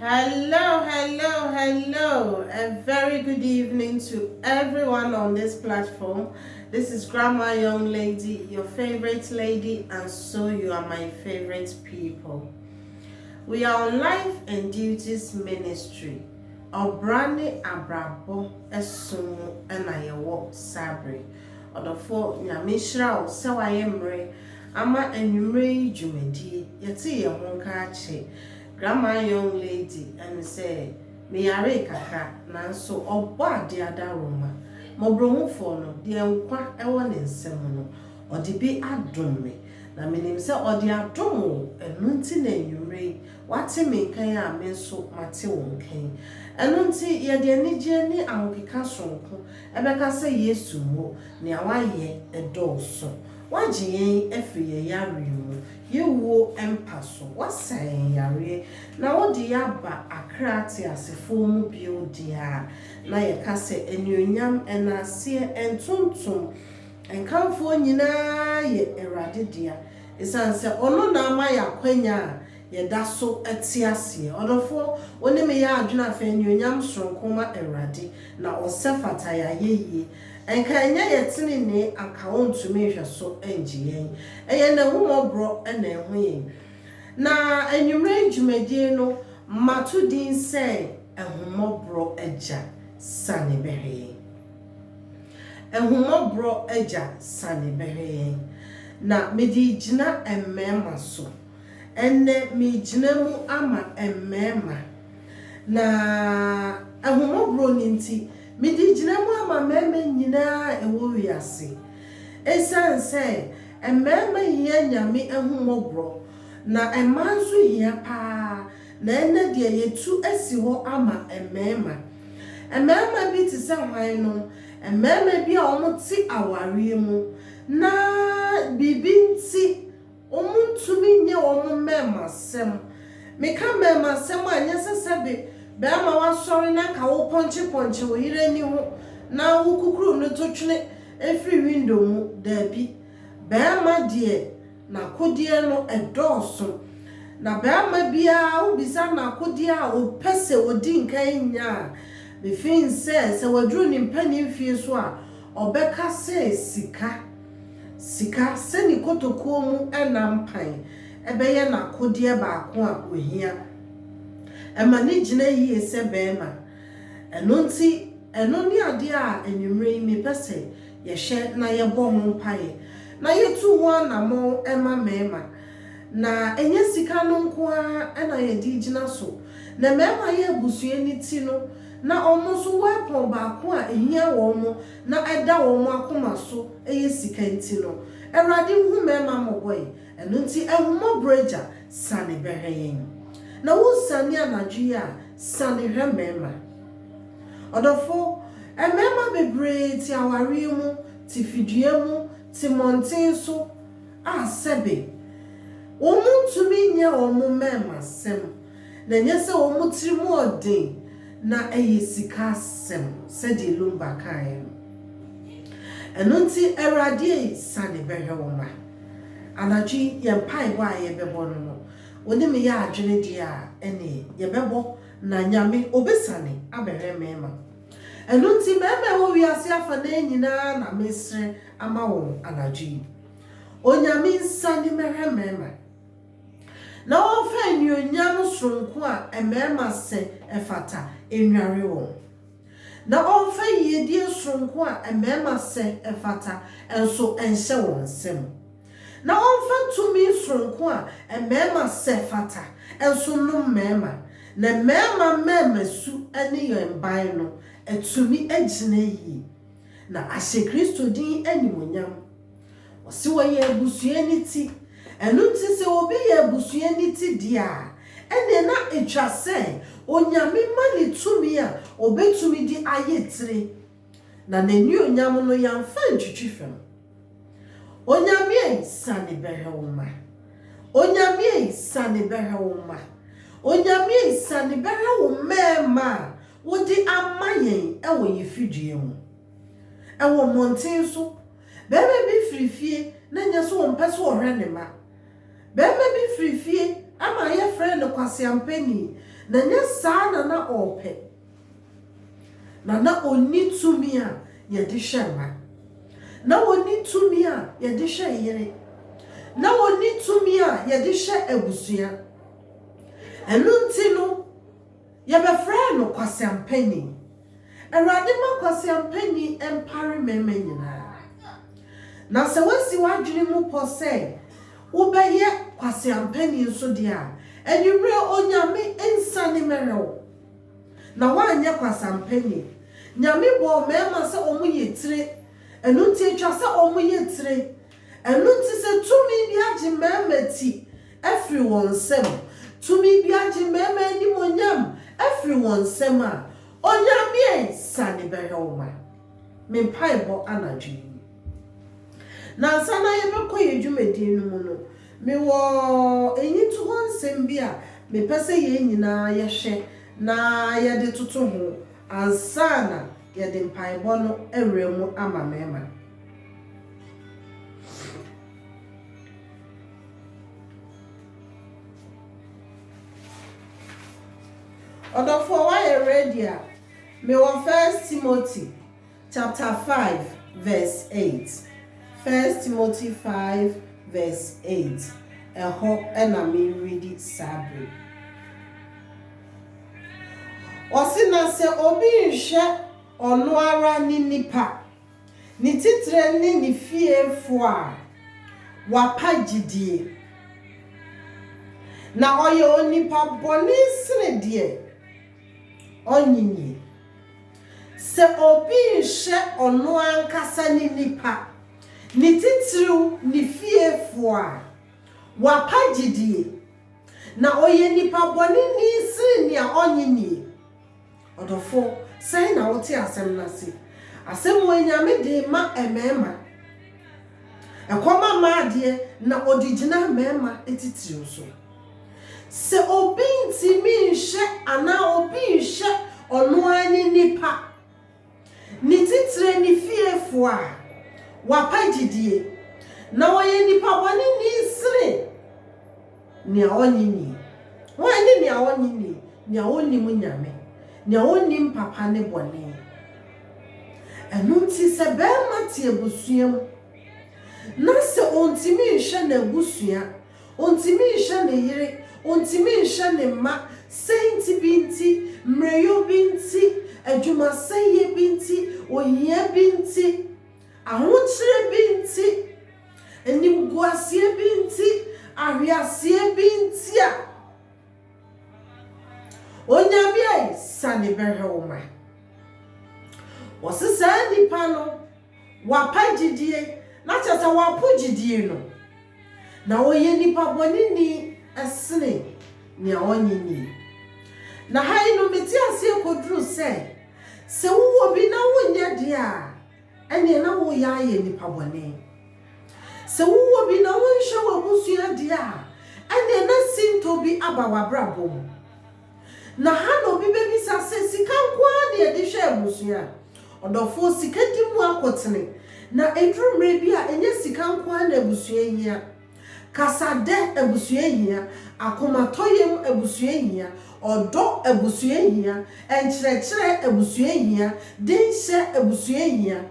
Hello. A very good evening to everyone on this platform. This is Grandma Young Lady, your favorite lady, and so you are my favorite people. We are on Life and Duties Ministry. Obrane Abrabo Esumu Enayewo Sabri. Odofo Nyamishra Sewayemre Ama Enumre Jumedi Yeti Yehonka Ache. Grandma Young Lady and say me are kaka nanso oba de adaroma mobrohu fo no de nkwa ewo ne nsem no ode bi adom me na menim se ode adom o enu nti na enwure wate me kan a me so mate won kan enu nti ye de anigye ni ahokeka sonko ebeka se Yesu mo ne awaye edoso wajiyen efriye yarimu yewo empaso wasan yare na wodi yaba akrati asefo mu biodia na ye kase enuonyam enase entontom enkamfo nyina ye erade dia esanse ono na ama yakwanya ye daso etiase odofo oni me ya adwena afa enuonyam sonkoma erade na osefata ya yeye enkanya yetini ne anka wontumi hwe so engiyen eye na humobro na ehoyen na enwumre dwumadie no matudin se ehumobro eja sane behe ehumobro eja sane behe na medi gina emmema so enne mi gina mu ama emmema na ehumobro ninti midi gina mu ama meme nyina ewo wiase esanse ememe hia nyame ehumobro na emanso hia pa na ene de yetu asi ho ama emema bi ti se hwan no ememe bi a omuti aware mu na bibi nti omuntumi nye omumema sem meka mema sem anya sesebe Bema wa sorry na ka wo ponche wo yire ni ho na wo kukuru no to twene every window mu da bi bema de na kodie no edoso na bema bia wo bisa na kodie a wo pese odi nkan nya be fin se wadru ni mpani mfie so a obeka se sika se ni kotoko mu enampan ebeye na kodie baako a ohia emani gina yi se bema enonti enoni ade a enwumre mi pese ye hye na ye bɔ ho mpae na ye tu ho na mo ema mema na enye sika no nko a na ye di gina so na mema ye busue ni ti no na omo so weapon baako a ehia wo mo na eda wo mo akoma so eye sika nti no erade hu mema mo boy enonti ehumo breja sane beheyen na wo sani anadwi a sani hwemema odofo emema bebre ti aware mu ti fidue mu ti monten so a sebe omuntumi nye omumema sem na nyese omutirimu odin na eyesika sem se de lumba kan enunti erade sani behewoma anadwi yempai bo a yebebo no Oni me ya adwene dia ene yebebo na nyame obesane abere mema enunti meme wo wiase afa na nyina na mesre ama wo anadwi onyame nsane mere mema na ofa nyonyam sonko a emema se efata enware wo na ofa yedie sonko a emema se efata enso enhye wo nsem na onfa tumi sonko a emema sefata enso no mema na mema su ene yemban no etumi agina yi na ahye Kristo din animonyam osi wo ye abusue ni ti enu ti se obi ye abusue ni ti dia ene na etwa se onyame mani tumi a obetumi di ayetire na nani onyam no yamfa ntwitwifem Onyame sane behewoma Onyame sane behewoma Onyame sane behewoma wodi amayen ewo yefidue mu ewo monten so bebe bi frifie na nya so ompe so ohwe ne ma bebe bi frifie ama ye frɛ no kwasiampani na nya saa na ope na oni tumi a ye de hwema na oni tumi a ye de hwe yere na oni tumi a ye de hwe abusua enu nti no ye be frɛ no kwasiampani Awurade ma kwasiampani empare mema nyina na se wasi wadwene mu pɔ sɛ wobɛyɛ kwasiampani nso de a enwure onyame ensane merewo na wanyɛ kwasiampani nyame bɔ mema sɛ omu yetire enu nti etwa sɛ omu yetire enu nti sɛ tumi bi agye mema ti afiri wɔn nsam tumi bi agye mema anim onyam afiri wɔn nsam a onyame sane behewma me paibo anadwi na sana ye bekɔ yedwumadi no mu no me wo enyi to honsem bi a me pese ye nyina ye hwe na ye de toto ho ansana ye de paibo no ewremu ama mema Odofo why you ready? Me wa 1 Timothy chapter 5 verse 8. 1 Timothy 5 verse 8. Eho ena me read it sabre. Osina se obi nhwe ono ara ni nipa. Ni titre ni fiefo a wapagidie. Na oye onipa boni sene die. Onyinyi se obi nhwe ono ankasa ni nipa ni titiriw ni fiefo a wapagidie na oye nipa boni ni sini a onyinyi odofo sai na wote asem na se asem wonyame de ma emema ekoma ma de na odigina mema etitiriw so se obi ntimi nhwe ana obi nhwe ono ani nipa ni titire ni fiefo a wapagidie na oye nipa boni ni sire ni onyinyi wani ni onyinyi ni oni munyame ni oni papa ne bone enu nti se be mate ebusuam na se ontimi nhwe na ebusua ontimi nhwe na yire ontimi nhwe ne ma senti binti mreyo binti adwuma seye binti oyie binti ahokyere binti enimguasie binti ahwiasie binti a onyame ai sane behewma wosesa nipa no wapagidie na chasa wapogidie no na oye nipa boni ni asene ni onyinyi na hai no meti ase koduru se wo bi na wonya de a ene na wo ya ye nipa boni se wo bi na wonhwe wabusua de a ene na sinto bi abawa brabom na ha no bi bebisa se sika kwa de de hwe abusua odofo sika di mu akotene na edrumre bi a enye sika kwa na abusua hia kasade abusua hia akomatoyem abusua hia odo abusua hia enkyerɛkyerɛ abusua hia denhye abusua hia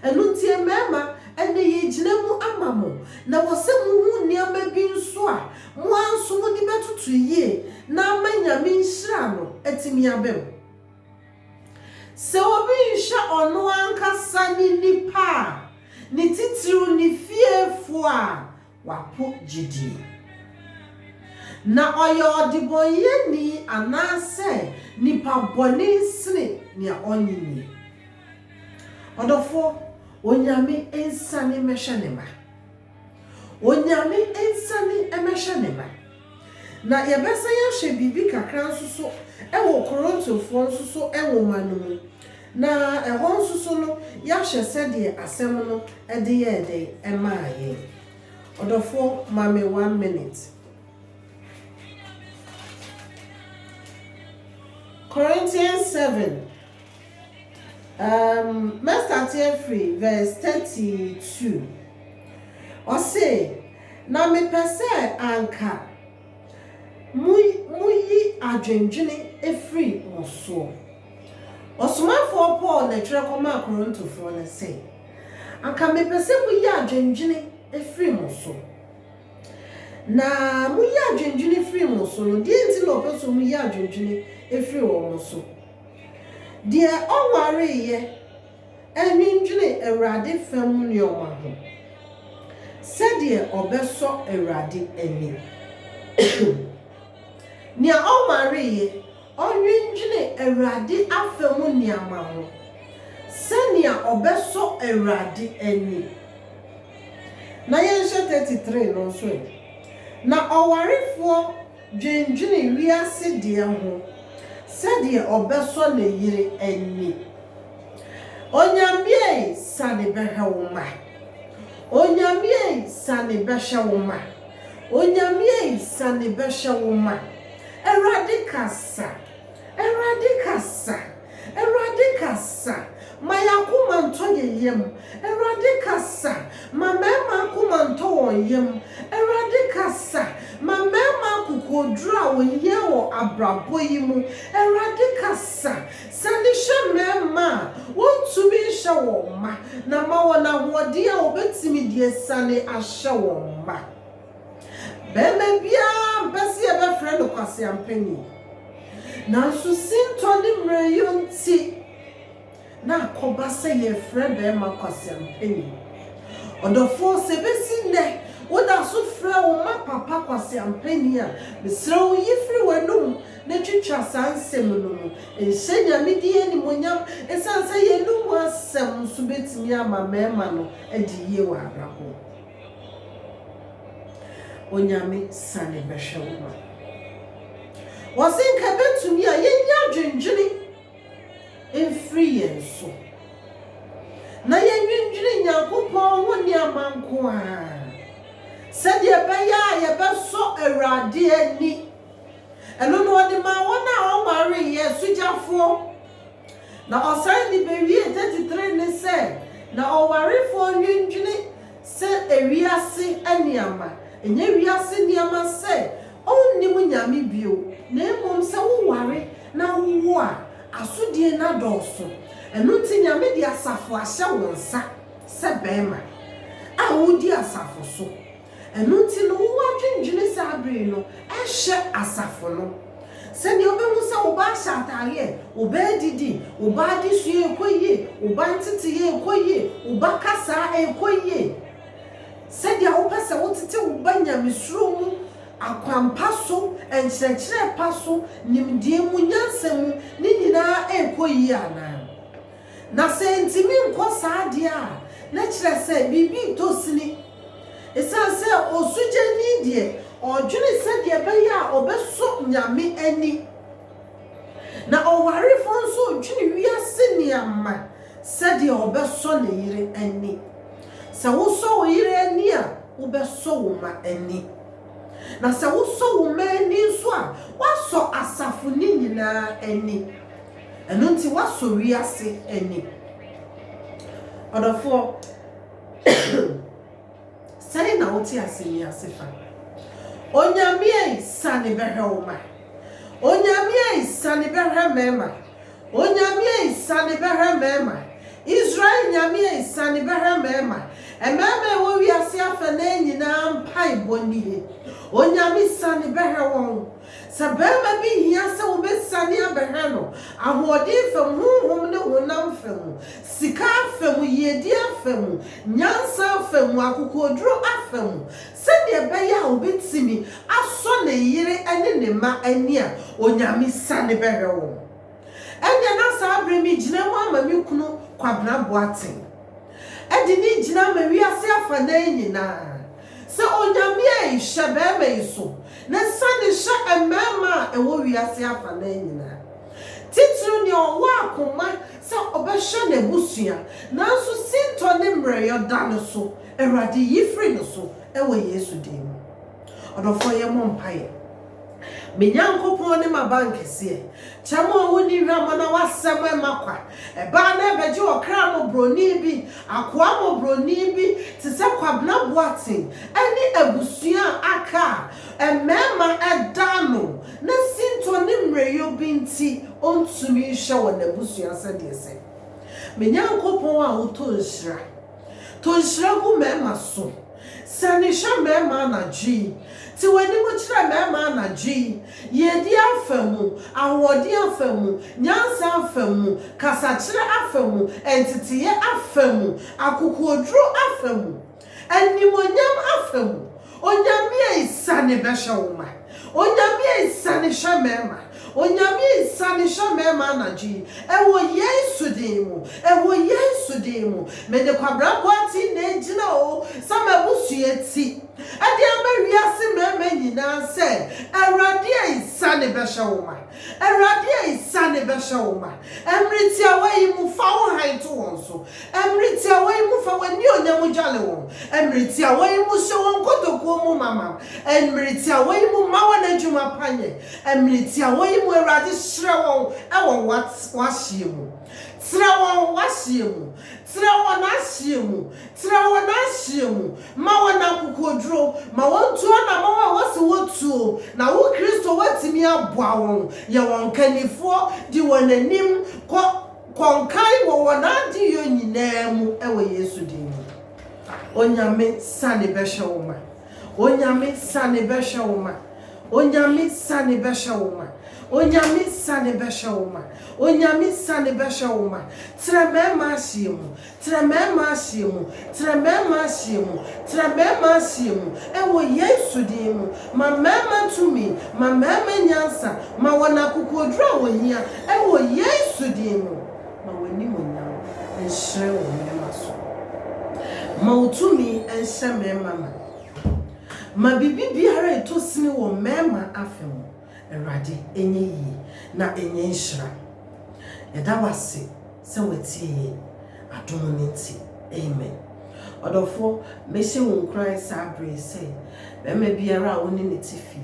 enuntie mema ene yegyina mu amamo na wose mu hu niama bi nso a mo anso mo di betoto yie na amanya me nhira no atimi abem se obi nhwe ono ankasa ni nipa ni titiru ni fiefo a wapo gidi na oyo odiboye ni anase nipa boni sne ni onyini odofo onyame ensane mehwenema onyame ensane emehwenema na yebesa ya hwe bibi kakra nsuso ewo Korontofo nsuso ewo manu na eho nsuso no ya hwe sede asem no ede ye de emaaye odofo mame 1 minute Corinthians 7 Master free verse 32 or say na me pese anka muyi adwendwene efiri moso osomafo Paul na twere koma Korintofo na say anka mepese mu yi adwendwene efiri moso na mu yi adwendwene efiri moso no die nti na opeso mu yi adwendwene efiri wo moso de onware ye enwendwene Awurade fam nyoma ho sɛdeɛ ɔbɛsɔ Awurade ani nia ɔmare ɔnwendwene Awurade afam niama ho sɛnea ɔbɛsɔ Awurade ani na yɛnhyɛ 33 no so na ɔwarefoɔ dwendwene wiase deɛ ho sɛdeɛ ɔbɛsɔ ne yere ani onyambie sane bɛhwɛ wo ma onyambie sane bɛhwɛ wo ma onyambie sane bɛhwɛ wo ma Awurade kasa Awurade kasa mayakuma nto yeyem Awurade kasa mamema kuma nto woyem Awurade kasa mamema kukodura woye wo abrabo yi mu Awurade kasa sane hwemema wontumi hwe wo ma na ma wona hode a obetimi die sane ahwe wo ma bema bia mpese e be frɛ no kwase ampani na so sinto ne mreyonti na akoba se ye frɛ bema kwase ampani odofo se besi ne woda so frɛ wo ma papa kwase ampani a mesrɛ wo yifri wanum na twitwa sansem no mu enhyɛ nyame die ni monyam esanse ye num asɛm so betimi ama mema no adi ye wa abrabo onyame sane bɛhwɛ wo ma wɔsenka betumi a yenya dwendwene emfiri yɛn so na yɛnwendwene Nyankopɔn ho niama nko a sɛdeɛ bɛyɛ a yɛbɛsɔ Awurade ani ɛno no ɔde ma wɔn a ɔmare yɛ sugyafoɔ na ɔsɛe ne bewie 33 ne sɛ na ɔwarefoɔ nwendwene sɛ ewiase aniama enye wiase niama sɛ onnim nyame bio na mmom sɛ woware na wo a asodie na dɔɔso ɛno nti nyame de asafo ahyɛ wo nsa sɛ bɛɛma a wodi asafo so ɛno nti no wo adwendwene sɛ abere no ɛhyɛ asafo no sɛ ne obehu sɛ wo ba hyɛ ataareɛ wo ba didi wo ba de sua ekoyie wo ba ntete ye ekoyie wo ba kasa ekoyie sɛdeɛ wopɛ sɛ wotete wo ba nyamesuro mu akwampa so enkyerɛkyerɛ pa so nimdie mu nyansa mu ne nyinaa ekoyie ana na sɛ ntimi nkɔ saa deɛ a na kyerɛ sɛ bibi tosini esan sɛ osugye ni deɛ ɔdwene sɛdeɛ bɛyɛ a ɔbɛsɔ nyame ani na ɔwarefo nso odwene wiase niama sɛdeɛ ɔbɛsɔ ne yere ani sɛ wosɔ wo yere ani a wobɛsɔ wo ma ani na sɛ wosɔ wo ma ani nso a wasɔ asafo ni nyinaa ani ɛno nti wasɔ wiase ani ɔdɔfoɔ sɛne na wote ase ni ase fa onyame sane bɛhwɛ wo ma onyame sane bɛhwɛ mema onyame sane bɛhwɛ mema Israel nyame sane bɛhwɛ mema ememe wo wiase afa na nyinaa mpai bɔnie onyame sane bɛhwɛ wɔn sɛ bɛma bi hia sɛ wo bɛsane abɛhwɛ no ahoɔden fam honhom ne honam fam sika fam yedi afam nyansa fam akokoduro afam sɛdeɛ bɛyɛ a wo bɛtimi asɔ ne yere ane ne ma ani a onyame sane bɛhwɛ wɔn ɛnyɛ na saa abere mi gyina mu ama mi kunu Kwabena Boateng ɛde ni gyina ma wiase afa na nyinaa sɛ onyame hwɛ bɛma yi so na sane hwɛ emema a ɛwɔ wiase afa na nyinaa titiri ne ɔwɔ akoma sɛ ɔbɛhwɛ na busua nanso sintɔ ne mmerɛyɛ da no so Awurade yifri no so ɛwɔ Yesu dim ɔdɔfo yɛ mo mpae me nyankopon ne ma bank se chamo woni hwama na wasem makwa e ba na beje okra mo broni bi akoa mo broni bi te se kwabna boatin ani abusua aka emema edano na sinto ne mreyo binti ontumi hwe wona abusua se de se me nyankopon a wotonhira tonhira gu mema so sanisha mema na ji ti wani mo kira mema na ji yedi afamu awodi afamu nyansa afamu kasakire afamu entitiye afamu akukodro afamu animonyam afamu onyame isane beshawuma onyame isane shamema onyame isane shamema na ji ewo yesu demu me de kwabra kwati na ejina o samabusu eti ade amawiase mema nyina se awrade isane beshawuma emriti awayi mu fa wo han to won so emriti awayi mu fa wani onyam jale won emriti awayi mu se won kotokuo mu mama emriti awayi mu mawa na djuma panye emriti awayi mu awrade hire won ewon wahye mu tira won wahye mu mawa na kokodro ma won tuo na mawa wose wotuo na wo Kristo watimi aboa won ye won kanifo di wonanim konkai wo wonadi yo nyina mu ewe Yesu din onyame sane beshawuma onyame sane beshawuma onyame sane beshawuma onyame sane beshawuma onyame sane beshawuma tremema shimu ewe Yesu din ma mema tumi ma mema nyansa ma wana kukodra wo hia ewe Yesu din ma wani monyam enhre wo mema so ma utumi enhre mema ma bibi biara etosini wo mema afemu erade enye yi na enye nhira yeda wase se wetie adom nti amen odofo mehye won kran sabre se bema biara woni ne tifi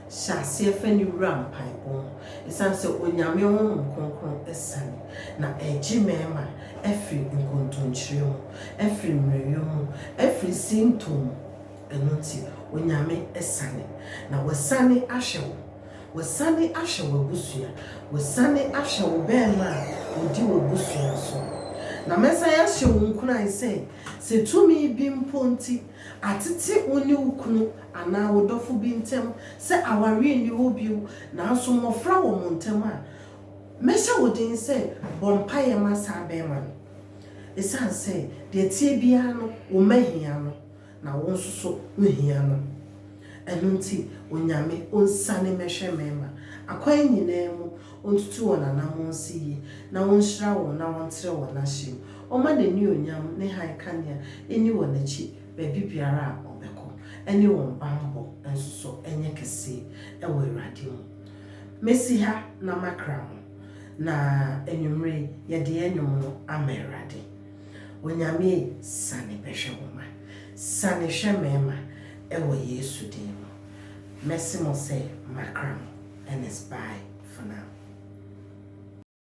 hyase efa ni wura mpaebon esan se onyame ho nkonkron esane na eji mema efri nkontonchire mu efri mreyo mu efri sintom enoti onyame esane na wasane ahyewo wasane ahyewo busua wasane ahyewo bema odi wo busua so na mesa ya hyewo nkuna se tumi bi mponti atete oni ukunu ana wodofo bi ntem se aware ni obiu na aso mofra wo montem a mesha wodin se bompaye masa bema esan se de tie bia no wo mahia no na won soso ohia no enunti onyame onsane mehwe mema akwan nyina mu ontutu wona na monsi na wonhira won na wontre wona hye oma de ni onyam ne han kania eni wona chi bebi biara obeko eni won bambo enso enye kese ewo irade mu mesi ha na makram na enwumre ye de enwum no amerade onyame sane behwe woma sane hwe mema ewo Yesu din. Merci mon say, Macron, and it's bye for now.